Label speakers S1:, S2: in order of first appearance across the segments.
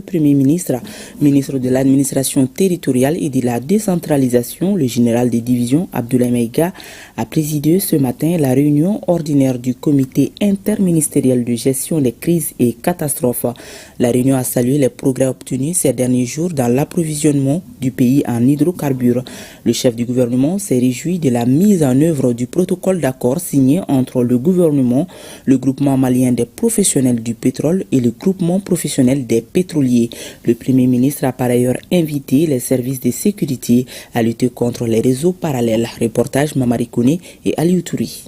S1: Le Premier ministre, ministre de l'administration territoriale et de la décentralisation, le général des divisions Abdoulaye Maïga, a présidé ce matin la réunion ordinaire du comité interministériel de gestion des crises et catastrophes. La réunion a salué les progrès obtenus ces derniers jours dans l'approvisionnement du pays en hydrocarbures. Le chef du gouvernement s'est réjoui de la mise en œuvre du protocole d'accord signé entre le gouvernement, le groupement malien des professionnels du pétrole et le groupement professionnel des pétroliers. Le Premier ministre a par ailleurs invité les services de sécurité à lutter contre les réseaux parallèles. Reportage Mamari Kone et Aliou Touri.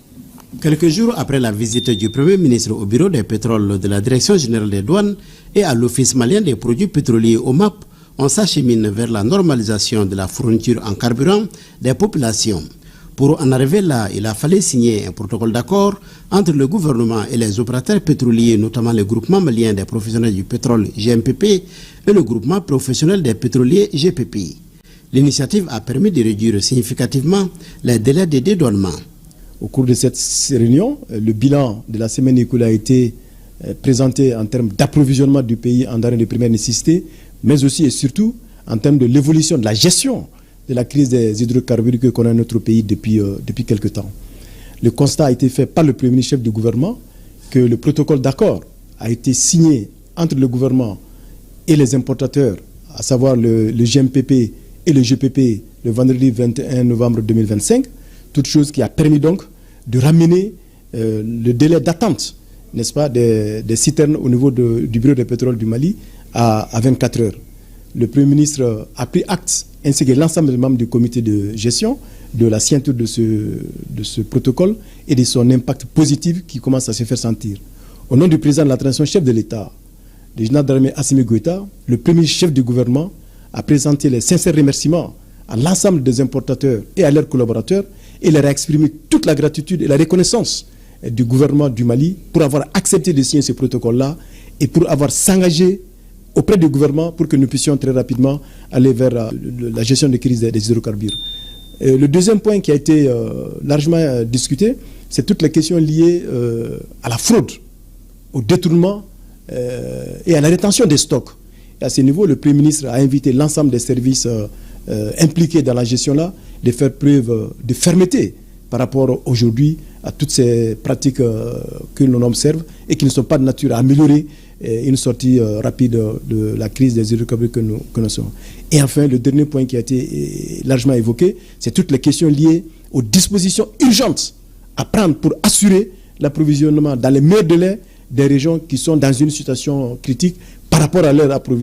S2: Quelques jours après la visite du Premier ministre au bureau des pétroles de la Direction générale des douanes et à l'Office malien des produits pétroliers OMAP, on s'achemine vers la normalisation de la fourniture en carburant des populations. Pour en arriver là, il a fallu signer un protocole d'accord entre le gouvernement et les opérateurs pétroliers, notamment le groupement malien des professionnels du pétrole GMPP et le groupement professionnel des pétroliers GPP. L'initiative a permis de réduire significativement les délais de dédouanement.
S3: Au cours de cette réunion, le bilan de la semaine écoulée a été présenté en termes d'approvisionnement du pays en denrées de première nécessité, mais aussi et surtout en termes de l'évolution de la gestion de la crise des hydrocarbures que connaît notre pays depuis quelque temps. Le constat a été fait par le Premier ministre chef du gouvernement que le protocole d'accord a été signé entre le gouvernement et les importateurs, à savoir le GMPP et le GPP le vendredi 21 novembre 2025, toute chose qui a permis donc de ramener le délai d'attente, n'est-ce pas, des citernes au niveau du bureau de pétrole du Mali à 24 heures. Le Premier ministre a pris acte, ainsi que l'ensemble des membres du comité de gestion, de la signature de ce protocole et de son impact positif qui commence à se faire sentir. Au nom du président de la transition, chef de l'État, le général d'armée Assimi Goïta, le premier chef du gouvernement a présenté les sincères remerciements à l'ensemble des importateurs et à leurs collaborateurs et leur a exprimé toute la gratitude et la reconnaissance du gouvernement du Mali pour avoir accepté de signer ce protocole-là et pour avoir s'engagé auprès du gouvernement pour que nous puissions très rapidement aller vers la gestion des crises des hydrocarbures. Le deuxième point qui a été largement discuté, c'est toutes les questions liées à la fraude, au détournement et à la rétention des stocks. Et à ce niveau, le Premier ministre a invité l'ensemble des services impliqués dans la gestion-là de faire preuve de fermeté par rapport aujourd'hui à toutes ces pratiques que l'on observe et qui ne sont pas de nature à améliorer une sortie rapide de la crise des hydrocarbures que nous connaissons. Et enfin, le dernier point qui a été largement évoqué, c'est toutes les questions liées aux dispositions urgentes à prendre pour assurer l'approvisionnement dans les meilleurs délais des régions qui sont dans une situation critique par rapport à leur approvisionnement.